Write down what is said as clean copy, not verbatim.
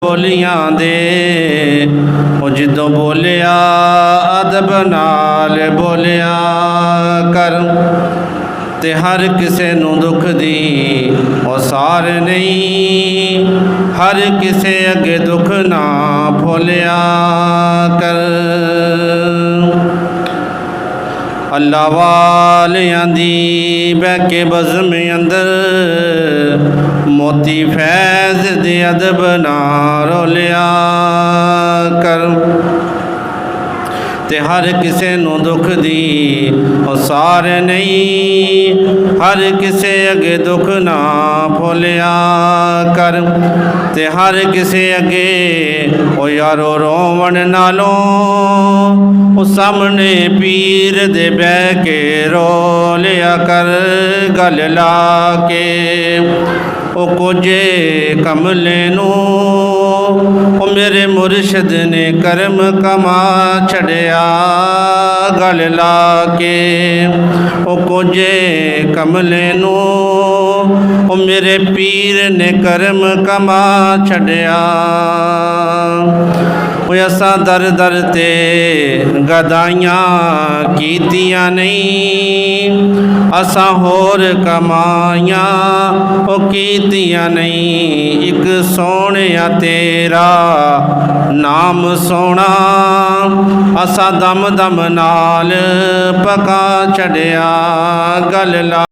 बोलियां दे ओ जिदों बोलिया अदब नाल बोलिया कर ते हर किसे नूं दुख दी औसार नहीं, हर किसे अगे दुख ना भोलिया कर। अल्लाह वालियां दी बह के बज़्म अंदर मोती फैज़ दे अदब ना रोलिया कर ते हर किसे नूं दुख दी औसार नहीं, हर किसे अगे दुख ना भोलिया कर ते हर किसे अगे ओ यारो रोवण नालों ओ सामने पीर दे बह के रो लिया कर। गल ला के ओ कुजे कमले नूं ओ मेरे मुर्शद ने करम कमा छड़िया। गल ला के ओ कुजे कमले नूं ओ मेरे पीर ने करम कमा छड़िया। असां दर दर ते गदाइयां कीतियां नहीं, असां होर कमाइयां ओ कीतियां नहीं। एक सोहणिया तेरा नाम सोना असां दम दम नाल पका छड़िया। गल ला